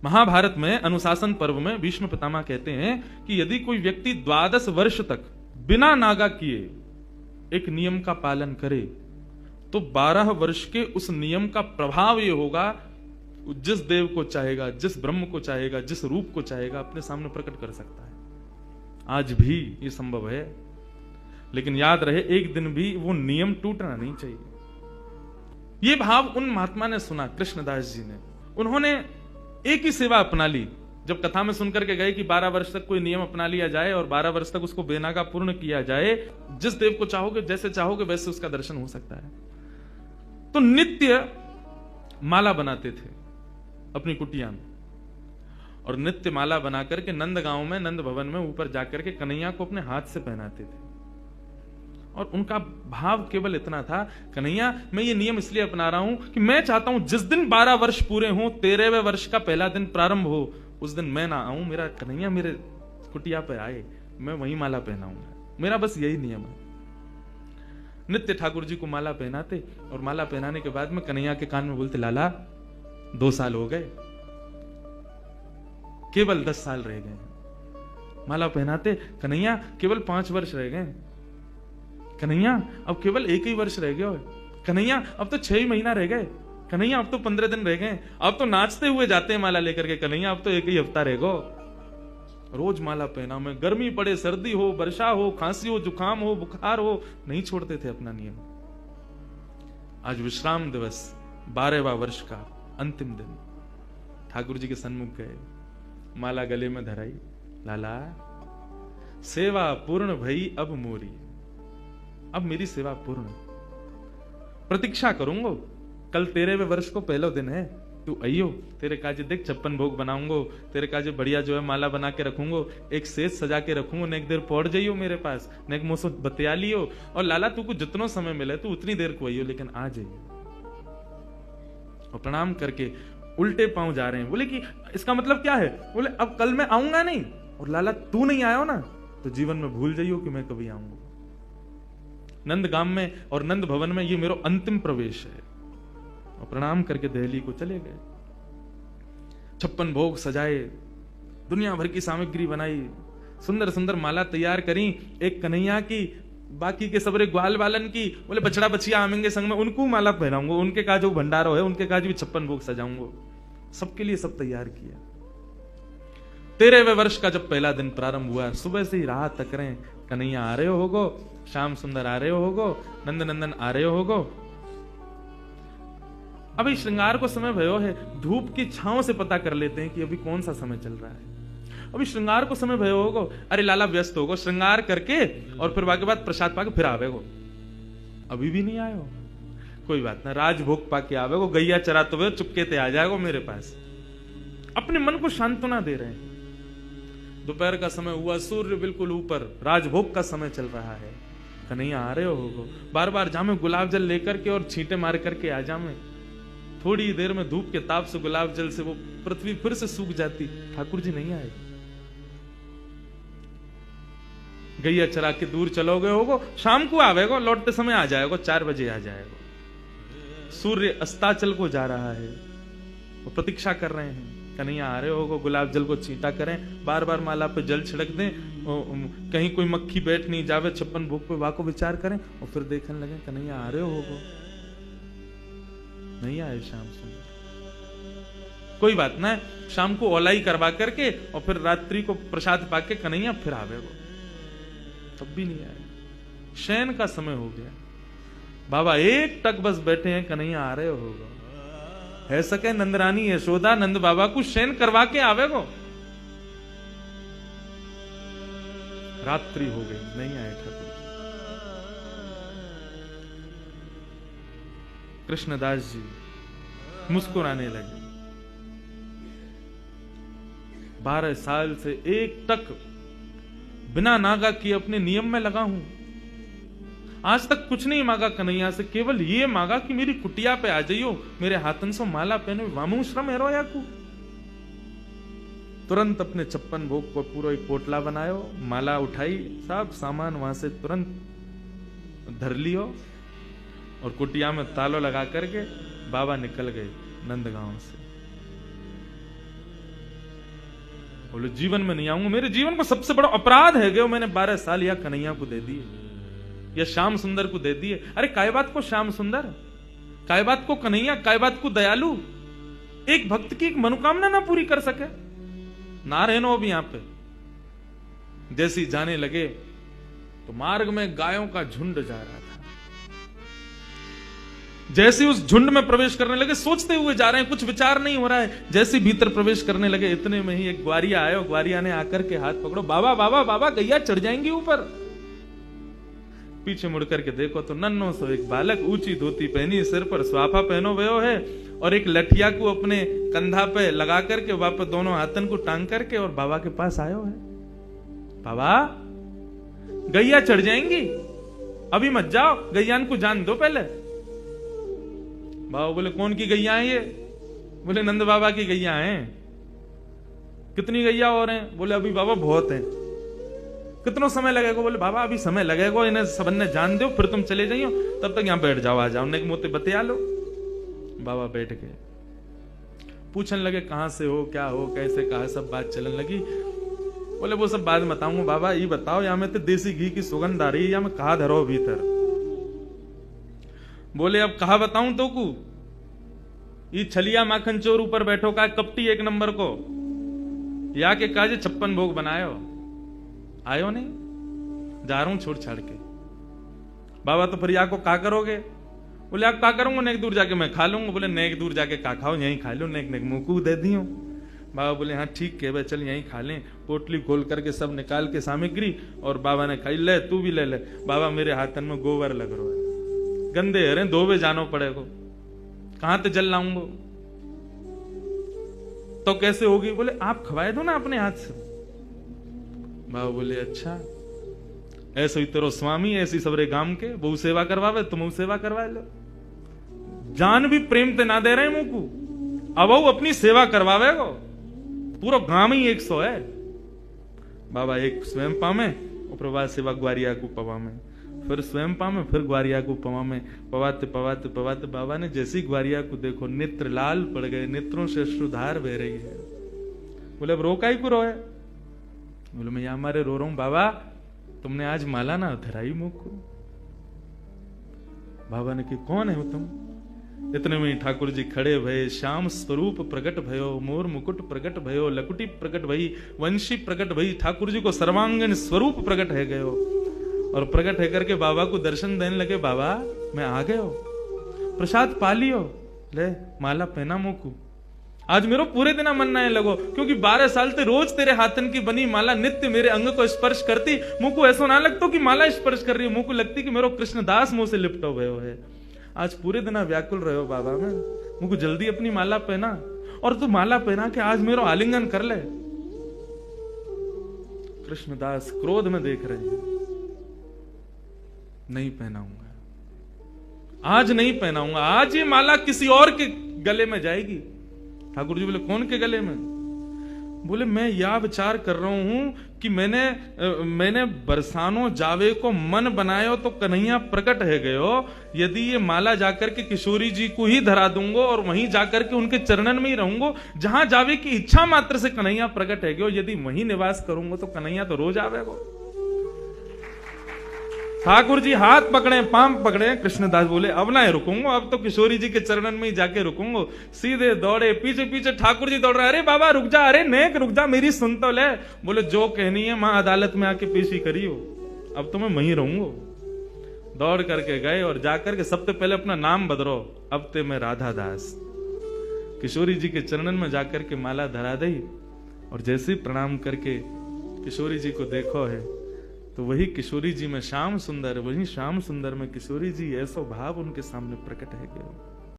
महाभारत में अनुशासन पर्व में भीष्म पितामह कहते हैं कि यदि कोई व्यक्ति 12 वर्ष तक बिना नागा किए एक नियम का पालन करे तो 12 वर्ष के उस नियम का प्रभाव ये होगा, जिस देव को चाहेगा, जिस ब्रह्म को चाहेगा, जिस रूप को चाहेगा अपने सामने प्रकट कर सकता है। आज भी ये संभव है, लेकिन याद रहे एक दिन भी वो नियम टूटना नहीं चाहिए। ये भाव उन महात्मा ने सुना, कृष्णदास जी ने, उन्होंने एक ही सेवा अपना ली। जब कथा में सुनकर के गए कि 12 वर्ष तक कोई नियम अपना लिया जाए और 12 वर्ष तक उसको बेनागा पूर्ण किया जाए, जिस देव को चाहोगे, जैसे चाहोगे वैसे उसका दर्शन हो सकता है। तो नित्य माला बनाते थे अपनी कुटिया में, और नित्य माला बना करके नंद गांव में, नंद भवन में ऊपर जाकर के कन्हैया को अपने हाथ से पहनाते थे। और उनका भाव केवल इतना था, कन्हैया मैं ये नियम इसलिए अपना रहा हूं कि मैं चाहता हूं जिस दिन 12 वर्ष पूरे हों, 13वें वर्ष का पहला दिन प्रारंभ हो, उस दिन मैं ना आऊं, मेरा कन्हैया मेरे कुटिया पे आए, मैं वही माला पहनाऊंगा। मेरा बस यही नियम है। नित्य ठाकुर जी को माला पहनाते, और माला पहनाने के बाद में कन्हैया के कान में बोलते, लाला 2 साल हो गए, केवल 10 साल रह गए। माला पहनाते, कन्हैया केवल 5 वर्ष रह गए, कन्हैया अब केवल 1 ही वर्ष रह गया, कन्हैया अब तो 6 ही महीना रह गए, कन्हैया अब तो 15 दिन रह गए, अब तो नाचते हुए जाते हैं माला लेकर के, कन्हैया अब तो 1 ही हफ्ता रह गो। रोज माला पहना में, गर्मी पड़े, सर्दी हो, वर्षा हो, खांसी हो, जुकाम हो, बुखार हो, नहीं छोड़ते थे अपना नियम। आज विश्राम दिवस, 12वां वर्ष का अंतिम दिन, ठाकुर जी के सन्मुख गए, माला गले में धराई, लाला सेवा पूर्ण भई अब मोरी, अब मेरी सेवा पूर्ण, प्रतीक्षा करूंगो, कल 13वें वर्ष को पहला दिन है, तू आइयो, तेरे काजे देख 56 भोग बनाऊंगो, तेरे काजे बढ़िया जो है माला बना के रखूंगो, एक सेज सजा के रखूंगो, ने एक देर पौड़ जाइयो मेरे पास, ने एक मोसो बतिया लियो, और लाला तू को जितनो समय मिले तू उतनी देर को आइयो, लेकिन आ जाइयो। और प्रणाम करके उल्टे पांव जा रहे हैं। बोले कि इसका मतलब क्या है? बोले अब कल मैं आऊंगा नहीं, और लाला तू नहीं आयो ना तो जीवन में भूल जाइयो कि मैं कभी आऊंगा। नंदगाम में और नंद भवन में ये मेरा अंतिम प्रवेश है। और प्रणाम करके दिल्ली को चले गए। 56 भोग सजाए, दुनिया भर की सामग्री बनाई, सुंदर सुंदर माला तैयार करी, एक कन्हैया की, बाकी के सबरे ग्वाल बालन की। बोले बछड़ा बछिया आमेंगे संग में, उनको माला पहनाऊंगा, उनके का जो भंडारो है उनके का भी 56 भोग सजाऊंगा। सबके लिए सब तैयार किया। 13वें वर्ष का जब पहला दिन प्रारंभ हुआ, सुबह से ही राह तक रहे, कन्हैया आ रहे होगो, श्याम सुंदर आ रहे होगो, नंद नंदन आ रहे होगो। अभी श्रृंगार को समय भयो है, धूप की छांव से पता कर लेते हैं कि अभी कौन सा समय चल रहा है। अभी श्रृंगार को समय भयो होगो, अरे लाला व्यस्त होगो, श्रृंगार करके और फिर बाकी बाद प्रसाद पाके फिर आवेगो। अभी भी नहीं आए हो, कोई बात ना, राजभोग पाके आवेगो, गैया चराते हुए चुपके ते आ जाएगो मेरे पास। अपने मन को सांत्वना दे रहे हैं। दोपहर का समय हुआ, सूर्य बिल्कुल ऊपर, राजभोग का समय चल रहा है। कन्हैया आ रहे होगो, बार बार जामे गुलाब जल लेकर के और छींटे मार करके आ जामे। थोड़ी देर में धूप के ताप से, गुलाब जल से वो पृथ्वी फिर से सूख जाती। ठाकुर जी नहीं आए। गैया चरा के दूर चलोगे होगो, शाम को आवेगो, लौटते समय आ जाएगो, 4 बजे आ जाएगो। सूर्य अस्ताचल को जा रहा है, वो प्रतीक्षा कर रहे हैं। कन्हैया आ रहे होगो, गुलाब जल को छींटा करें, बार बार माला पे जल छिड़क दें, कहीं कोई मक्खी बैठ नहीं जावे 56 भोग पे, वाको विचार करें और फिर देखने लगे कन्हैया आ रहे होगो। नहीं आए श्याम सुंदर। कोई बात ना, शाम को ओलाई करवा करके और फिर रात्रि को प्रसाद पाके कन्हैया फिर आवेगो, तब भी नहीं आए। शयन का समय हो गया, बाबा एक टक बस बैठे हैं, कन्हैया आ रहे होगो। है सके नंदरानी यशोदा नंद बाबा को शयन करवा के आवेगो। रात्रि हो गई, नहीं आए ठाकुर। कृष्णदास जी मुस्कुराने लगे। 12 साल से एक टक बिना नागा किए अपने नियम में लगा हूं। आज तक कुछ नहीं मांगा कन्हैया से, केवल ये मांगा कि मेरी कुटिया पे आ जाइयो, मेरे हाथन से माला पहने, वामू श्रम हेरो याकू। तुरंत अपने 56 भोग को पूरा एक पोटला बनायो, माला उठाई, सब सामान वहां से तुरंत धर लियो और कुटिया में तालो लगा करके बाबा निकल गए नंदगांव से। बोले जीवन में नहीं आऊंगा, मेरे जीवन को सबसे बड़ा अपराध है गयो, मैंने 12 साल या कन्हैया को दे दिए या श्याम सुंदर को दे दिए। अरे काय बात को श्याम सुंदर, काय बात को कन्हैया, काय बात को दयालु, एक भक्त की एक मनोकामना ना पूरी कर सके। नारायण अब यहां पे जैसी जाने लगे तो मार्ग में गायों का झुंड जा रहा था। जैसे उस झुंड में प्रवेश करने लगे, सोचते हुए जा रहे हैं, कुछ विचार नहीं हो रहा है। जैसे भीतर प्रवेश करने लगे इतने में ही एक ग्वारिया आया, ग्वारिया ने आकर के हाथ पकड़ो, बाबा बाबा बाबा गैया चढ़ जाएंगी ऊपर। पीछे मुड़ करके देखो तो नन्नो सो एक बालक, ऊंची धोती पहनी, सिर पर स्वाफा पहनो भयो है और एक लठिया को अपने कंधा पे लगा करके वापस दोनों हाथन को टांग करके और बाबा के पास आयो है। बाबा गैया चढ़ जाएंगी, अभी मत जाओ, गैयान को जान दो पहले। बाबा बोले कौन की गैया है ये? बोले नंद बाबा की गैया हैं। कितनी गैया और हैं? बोले अभी बाबा बहुत हैं। कितना समय लगेगा? बोले बाबा अभी समय लगेगा, इन्हें सबने जान दो फिर तुम चले जाइयो, तब तक यहां बैठ जाओ, आ जाओ, उन्हें मोते बतिया लो। बाबा बैठ गए, पूछने लगे कहां से हो, क्या हो, कैसे, कहा, सब बात चलने लगी। बोले वो सब बाद में बताऊंगा, बाबा ये बताओ यहाँ में तो देसी घी की सुगंध आ रही है, या मैं कहा धरो भीतर? बोले अब कहा बताऊं तो को, ये छलिया माखन चोर ऊपर बैठो का कपटी एक नंबर को, या के काजे 56 भोग बनायो, आयो नहीं, जा रहा हूं छोड़ छाड़ के। बाबा तो फिर या को का करोगे? बोले आप का करूंगा, नेक दूर जाके मैं खा लूंगा। बोले नेक दूर जाके का खाओ, यहीं खा लो, नेक नेक मुंह को दे दियो। बाबा बोले हाँ ठीक है भाई, चल यहीं खा लें। पोटली खोल करके सब निकाल के सामग्री और बाबा ने खाई, ले तू भी ले ले। बाबा मेरे हाथन में गोबर लग रहा है, गंदे हरे धोबे जानो पड़ेगा, कहां तो जल लाऊंगा, तो कैसे होगी? बोले आप खवाए दो ना अपने हाथ से। बाबा बोले अच्छा ऐसे ही तेरो स्वामी, ऐसी सबरे गांव के बहु सेवा करवावे, तुम सेवा करवा लो। जान भी प्रेम ते ना दे रहे मुंह को, अब वो अपनी सेवा करवावे गो, पूरा गांव ही 100 है। बाबा एक स्वयं पामे और प्रभा सेवा ग्वारिया को पवा में, फिर स्वयं पामे, फिर ग्वारिया को पवा में, पवाते पवाते पवाते बाबा ने जैसी ग्वारिया को देखो नेत्र लाल पड़ गए, नेत्रों से अश्रुधार बह रही है। बोले अब रो काई को रोए? बोले मैं यहां मारे रो रहा हूं बाबा, तुमने आज माला ना धराई मुख को। बाबा ने कि कौन है वो तुम? इतने में ठाकुर जी खड़े भये, श्याम स्वरूप प्रकट भयो, मोर मुकुट प्रकट भयो, लकुटी प्रकट भई, वंशी प्रकट भई। ठाकुर जी को सर्वांगीण स्वरूप प्रकट है गयो और प्रकट है करके बाबा को दर्शन देने लगे। बाबा मैं आ गयो, प्रसाद पा लियो, ले माला पहना मुकू। आज मेरो पूरे दिन मन ना लगो, क्योंकि 12 साल से रोज तेरे हाथन की बनी माला नित्य मेरे अंग को स्पर्श करती। मुझ को ऐसा ना लगता कि माला स्पर्श कर रही है, मुझ को लगती कि मेरो कृष्णदास मुंह से लिपटो भयो है। आज पूरे दिन व्याकुल रहो बाबा में, मुझको जल्दी अपनी माला पहना, और तू माला पहना के आज मेरो आलिंगन कर ले। कृष्णदास क्रोध में देख रहे हैं, नहीं पहनाऊंगा, आज नहीं पहनाऊंगा, आज ये माला किसी और के गले में जाएगी। ठाकुर जी बोले कौन के गले में? बोले मैं यह विचार कर रहा हूं कि मैंने बरसानो जावे को मन बनायो तो कन्हैया प्रकट है गयो। यदि ये माला जाकर के किशोरी जी को ही धरा दूंगा और वहीं जाकर के उनके चरणन में ही रहूंगा, जहां जावे की इच्छा मात्र से कन्हैया प्रकट है गयो। यदि वहीं निवास करूंगा तो कन्हैया तो रोज आवेगा। ठाकुर जी हाथ पकड़े, पांव पकड़े। कृष्णदास बोले अब ना रुकूंगा, अब तो किशोरी जी के चरणन में ही जाके रुकूंगा। सीधे दौड़े, पीछे पीछे ठाकुर जी दौड़ रहे, अरे बाबा रुक जा, अरे नेक रुक जा, मेरी सुन तो ले। बोले जो कहनी है मां अदालत में आके पेशी करियो, अब तो मैं वहीं रहूंगा। दौड़ करके गए और जाकर के सबसे पहले अपना नाम बदलो, अब ते मैं राधा दास। किशोरी जी के चरणन में जाकर के माला धरा दी और जैसे प्रणाम करके किशोरी जी को देखो है तो वही किशोरी जी में श्याम सुंदर, वही श्याम सुंदर में किशोरी जी, ऐसा भाव उनके सामने प्रकट है गया।